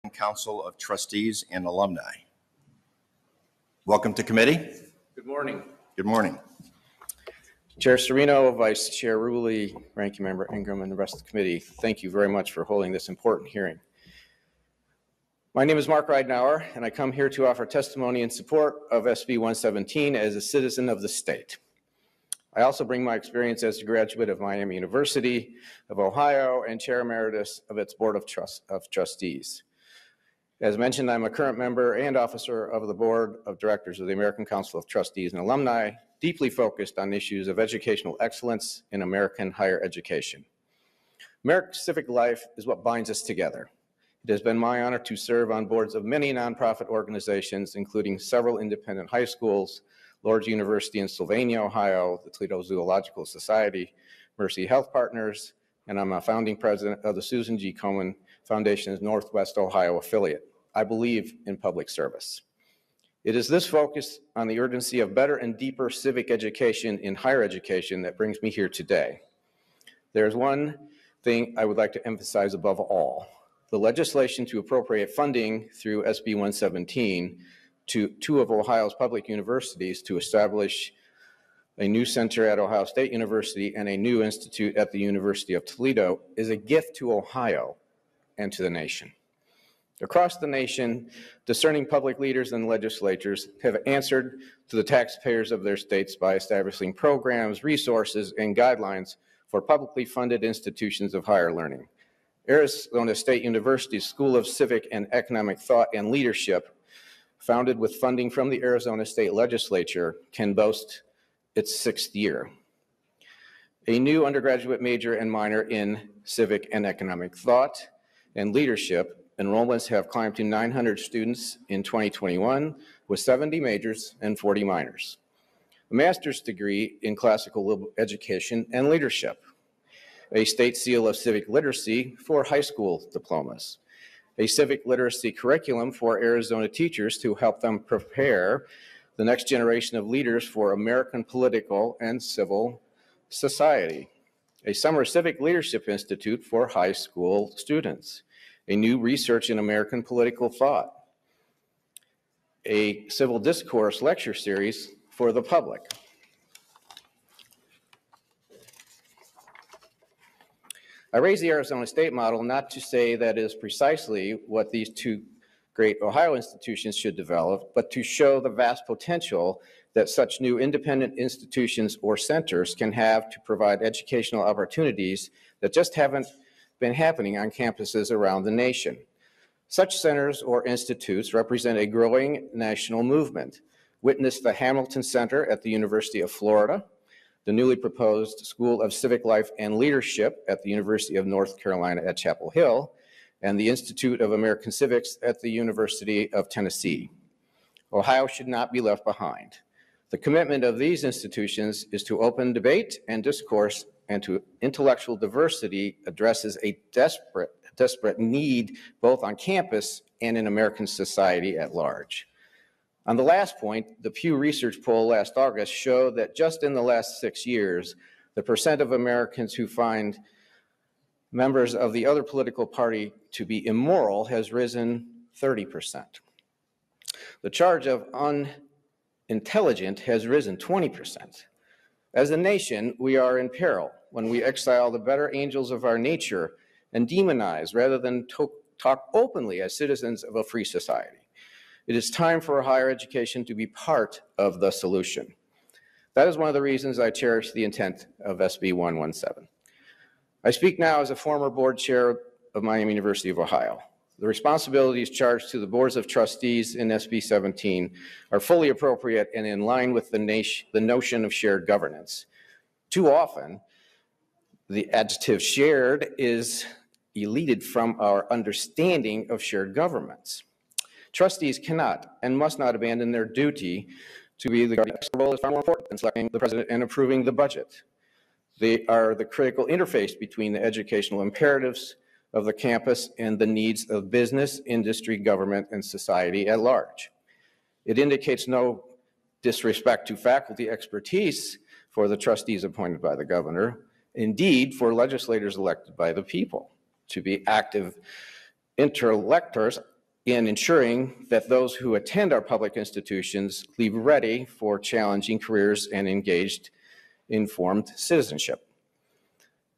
American Council of Trustees and Alumni. Welcome to committee. Good morning. Good morning. Chair Serino, Vice Chair Rulli, Ranking Member Ingram, and the rest of the committee, thank you very much for holding this important hearing. My name is Mark Ridenour, and I come here to offer testimony in support of SB117 as a citizen of the state. I also bring my experience as a graduate of Miami University of Ohio and Chair Emeritus of its Board of Trustees. As mentioned, I'm a current member and officer of the Board of Directors of the American Council of Trustees and Alumni, deeply focused on issues of educational excellence in American higher education. American civic life is what binds us together. It has been my honor to serve on boards of many nonprofit organizations, including several independent high schools, Lourdes University in Sylvania, Ohio, the Toledo Zoological Society, Mercy Health Partners, and I'm a founding president of the Susan G. Komen Foundation's Northwest Ohio affiliate. I believe in public service. It is this focus on the urgency of better and deeper civic education in higher education that brings me here today. There's one thing I would like to emphasize above all. The legislation to appropriate funding through SB 117 to two of Ohio's public universities to establish a new center at Ohio State University and a new institute at the University of Toledo is a gift to Ohio and to the nation. Across the nation, discerning public leaders and legislatures have answered to the taxpayers of their states by establishing programs, resources, and guidelines for publicly funded institutions of higher learning. Arizona State University's School of Civic and Economic Thought and Leadership, founded with funding from the Arizona State Legislature, can boast its 6th year. A new undergraduate major and minor in Civic and Economic Thought and Leadership. Enrollments have climbed to 900 students in 2021, with 70 majors and 40 minors. A master's degree in classical education and leadership. A state seal of civic literacy for high school diplomas. A civic literacy curriculum for Arizona teachers to help them prepare the next generation of leaders for American political and civil society. A summer civic leadership institute for high school students. A new research in American political thought, a civil discourse lecture series for the public. I raise the Arizona State model not to say that is precisely what these two great Ohio institutions should develop, but to show the vast potential that such new independent institutions or centers can have to provide educational opportunities that just haven't been happening on campuses around the nation. Such centers or institutes represent a growing national movement. Witness the Hamilton Center at the University of Florida, the newly proposed School of Civic Life and Leadership at the University of North Carolina at Chapel Hill, and the Institute of American Civics at the University of Tennessee. Ohio should not be left behind. The commitment of these institutions is to open debate and discourse and to intellectual diversity addresses a desperate need both on campus and in American society at large. On the last point, the Pew Research poll last August showed that just in the last 6 years, the percent of Americans who find members of the other political party to be immoral has risen 30%. The charge of unintelligent has risen 20%. As a nation, we are in peril when we exile the better angels of our nature and demonize rather than talk openly as citizens of a free society. It is time for higher education to be part of the solution. That is one of the reasons I cherish the intent of SB 117. I speak now as a former board chair of Miami University of Ohio. The responsibilities charged to the boards of trustees in SB 17 are fully appropriate and in line with the notion of shared governance. Too often, the adjective shared is elided from our understanding of shared governments. Trustees cannot and must not abandon their duty to be the guardian. Their role is far more important than selecting the president and approving the budget. They are the critical interface between the educational imperatives of the campus and the needs of business, industry, government, and society at large. It indicates no disrespect to faculty expertise for the trustees appointed by the governor, indeed for legislators elected by the people. To be active intellectors in ensuring that those who attend our public institutions leave ready for challenging careers and engaged, informed citizenship.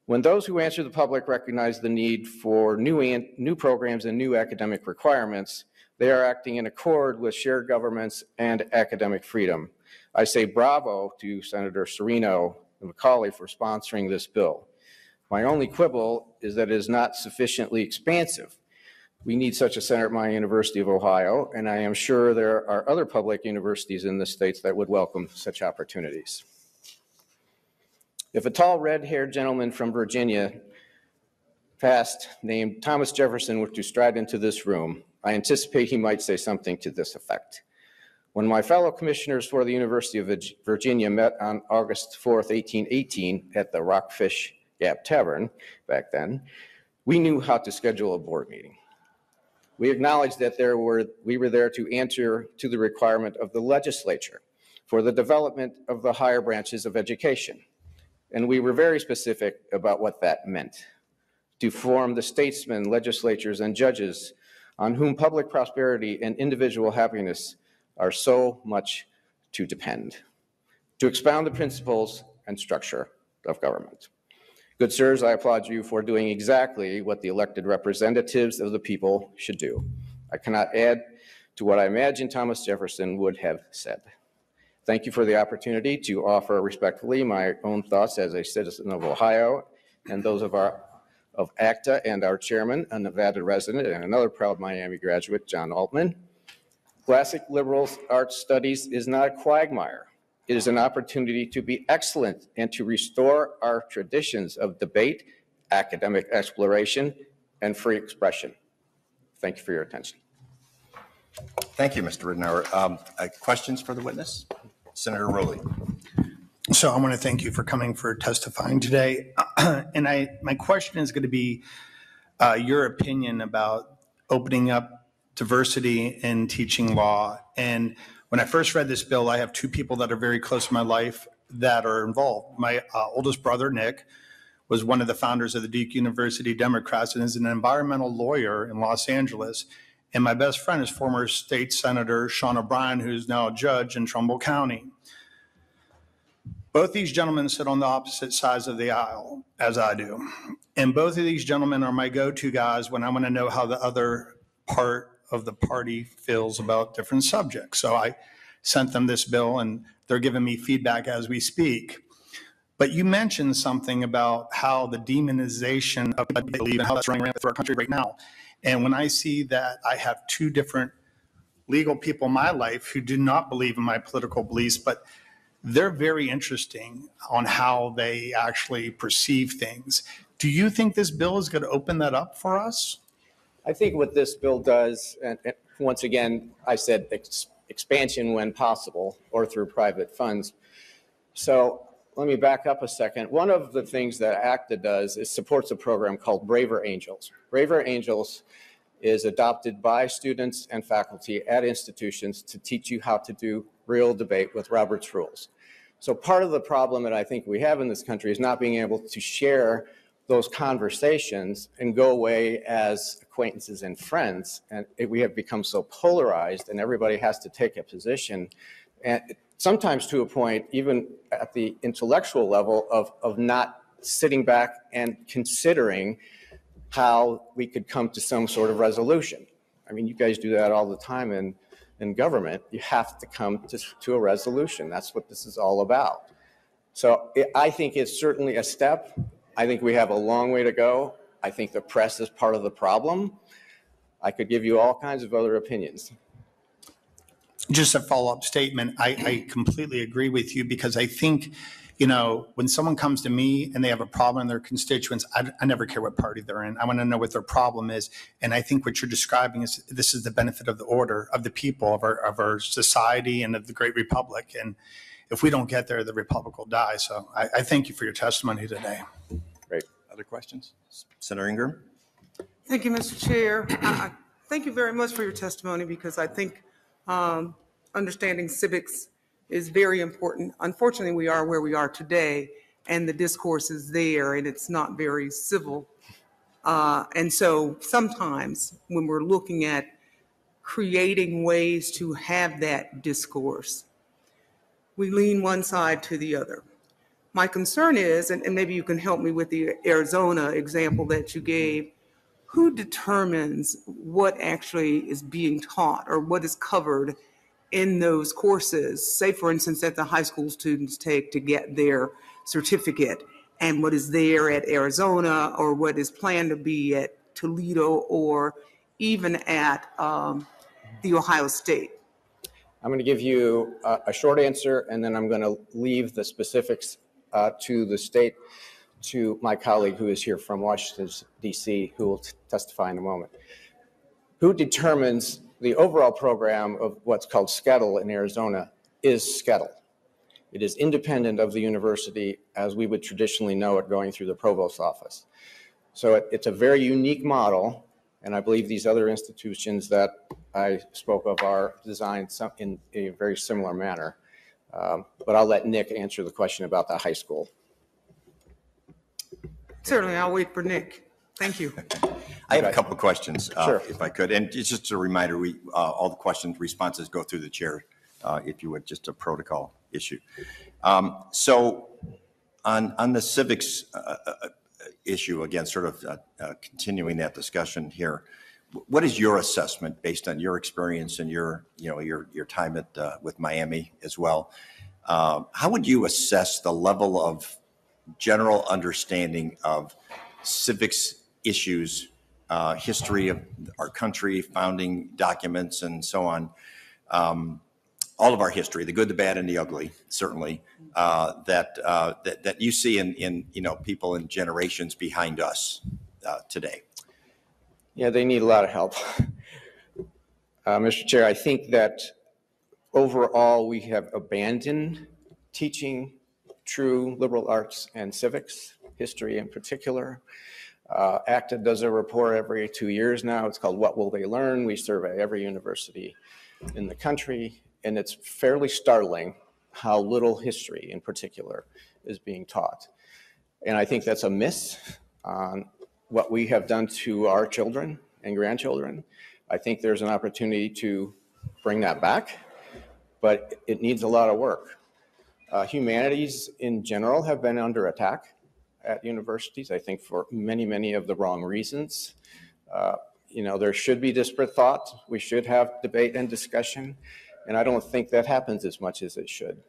When those who answer the public recognize the need for new programs and new academic requirements, they are acting in accord with shared governments and academic freedom. I say bravo to Senator Serino and Macaulay for sponsoring this bill. My only quibble is that it is not sufficiently expansive. We need such a center at my University of Ohio, and I am sure there are other public universities in the states that would welcome such opportunities. If a tall red-haired gentleman from Virginia past named Thomas Jefferson were to stride into this room, I anticipate he might say something to this effect. When my fellow commissioners for the University of Virginia met on August 4th, 1818 at the Rockfish Gap Tavern back then, we knew how to schedule a board meeting. We acknowledged that we were there to answer to the requirement of the legislature for the development of the higher branches of education. And we were very specific about what that meant: to form the statesmen, legislatures, and judges on whom public prosperity and individual happiness are so much to depend, to expound the principles and structure of government. Good sirs, I applaud you for doing exactly what the elected representatives of the people should do. I cannot add to what I imagine Thomas Jefferson would have said. Thank you for the opportunity to offer respectfully my own thoughts as a citizen of Ohio and those of ACTA and our chairman, a Nevada resident and another proud Miami graduate, John Altman. Classic liberal arts studies is not a quagmire. It is an opportunity to be excellent and to restore our traditions of debate, academic exploration, and free expression. Thank you for your attention. Thank you, Mr. Ridenour. Questions for the witness? Senator Rowley. So I want to thank you for coming for testifying today. And my question is going to be your opinion about opening up diversity in teaching law. And when I first read this bill, I have two people that are very close to my life that are involved. My oldest brother, Nick, was one of the founders of the Duke University Democrats and is an environmental lawyer in Los Angeles. And my best friend is former state senator Sean O'Brien, who's now a judge in Trumbull County. Both these gentlemen sit on the opposite sides of the aisle, as I do. And both of these gentlemen are my go-to guys when I want to know how the other part of the party feels about different subjects. So I sent them this bill, and they're giving me feedback as we speak. But you mentioned something about how the demonization of belief and how that's running rampant through our country right now. And when I see that I have two different legal people in my life who do not believe in my political beliefs, but they're very interesting on how they actually perceive things. Do you think this bill is going to open that up for us? I think what this bill does, and once again, I said expansion when possible or through private funds. So let me back up a second. One of the things that ACTA does is supports a program called Braver Angels. Braver Angels is adopted by students and faculty at institutions to teach you how to do real debate with Robert's rules. So part of the problem that I think we have in this country is not being able to share those conversations and go away as acquaintances and friends. And we have become so polarized and everybody has to take a position, and sometimes to a point, even at the intellectual level, of not sitting back and considering how we could come to some sort of resolution. I mean, you guys do that all the time in government. You have to come to a resolution. That's what this is all about. So I think it's certainly a step. I think we have a long way to go. I think the press is part of the problem. I could give you all kinds of other opinions. Just a follow-up statement. I completely agree with you, because I think, you know, when someone comes to me and they have a problem in their constituents, I never care what party they're in. I want to know what their problem is. And I think what you're describing is this is the benefit of the order, of the people, of our society, and of the great republic. And if we don't get there, the republic will die. So I thank you for your testimony today. Great. Other questions? Senator Ingram? Thank you, Mr. Chair. Thank you very much for your testimony, because I think understanding civics is very important. Unfortunately, we are where we are today, and the discourse is there, and it's not very civil. And so sometimes when we're looking at creating ways to have that discourse. We lean one side to the other. My concern is, and maybe you can help me with the Arizona example that you gave, who determines what actually is being taught or what is covered in those courses? Say, for instance, that the high school students take to get their certificate, and what is there at Arizona or what is planned to be at Toledo or even at the Ohio State. I'm going to give you a short answer, and then I'm going to leave the specifics to the state, to my colleague who is here from Washington, D.C., who will testify in a moment. Who determines the overall program of what's called SCETL in Arizona is SCETL. It is independent of the university as we would traditionally know it going through the provost's office. So it's a very unique model, and I believe these other institutions that I spoke of are designed in a very similar manner. But I'll let Nick answer the question about the high school. Certainly, I'll wait for Nick. Thank you. I have a couple of questions, Sure. if I could. And it's just a reminder, all the questions, responses go through the chair, if you would, just a protocol issue. So on the civics issue, again, sort of continuing that discussion here, what is your assessment based on your experience and your time at with Miami as well? How would you assess the level of general understanding of civics issues, history of our country, founding documents, and so on? All of our history, the good, the bad, and the ugly, certainly, that you see in people in generations behind us today. Yeah, they need a lot of help. Mr. Chair, I think that overall we have abandoned teaching true liberal arts and civics, history in particular. ACTA does a report every 2 years now. It's called What Will They Learn? We survey every university in the country, and it's fairly startling how little history in particular is being taught. And I think that's a miss on what we have done to our children and grandchildren. I think there's an opportunity to bring that back, but it needs a lot of work. Humanities in general have been under attack at universities, I think for many, many of the wrong reasons. There should be disparate thought. We should have debate and discussion, and I don't think that happens as much as it should.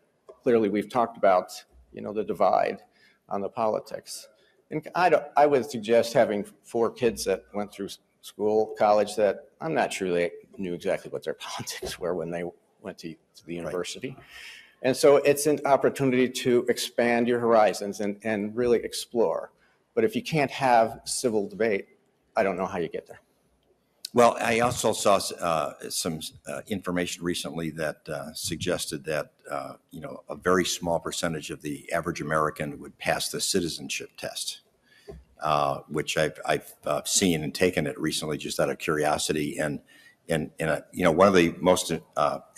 Clearly, we've talked about, the divide on the politics. And I would suggest having 4 kids that went through school, college, that I'm not sure they knew exactly what their politics were when they went to the university. Right. And so it's an opportunity to expand your horizons and really explore. But if you can't have civil debate, I don't know how you get there. Well, I also saw some information recently that suggested that a very small percentage of the average American would pass the citizenship test, which I've seen and taken it recently just out of curiosity. And one of the most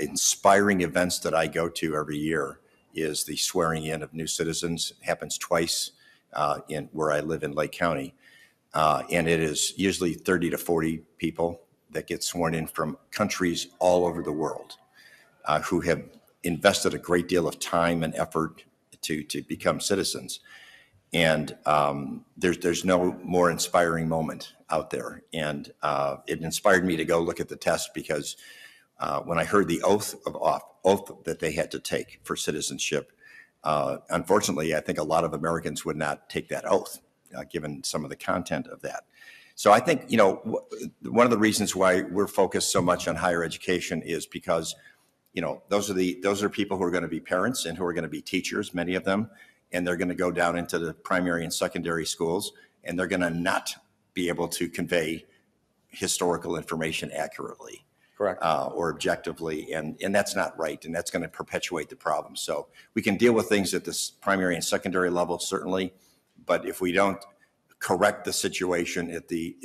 inspiring events that I go to every year is the swearing in of new citizens. It happens twice in where I live in Lake County. And it is usually 30 to 40 people that get sworn in from countries all over the world who have invested a great deal of time and effort to become citizens. And there's no more inspiring moment out there. And it inspired me to go look at the test because when I heard the oath that they had to take for citizenship, unfortunately, I think a lot of Americans would not take that oath. Given some of the content of that. So I think, one of the reasons why we're focused so much on higher education is because, those are people who are going to be parents and who are going to be teachers, many of them, and they're going to go down into the primary and secondary schools, and they're going to not be able to convey historical information accurately. Correct. Or objectively, and that's not right, and that's going to perpetuate the problem. So we can deal with things at this primary and secondary level, certainly, but if we don't correct the situation at the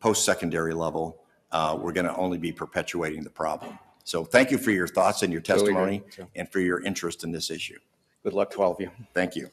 post-secondary level, we're going to only be perpetuating the problem. So thank you for your thoughts and your testimony and for your interest in this issue. Good luck to all of you. Thank you.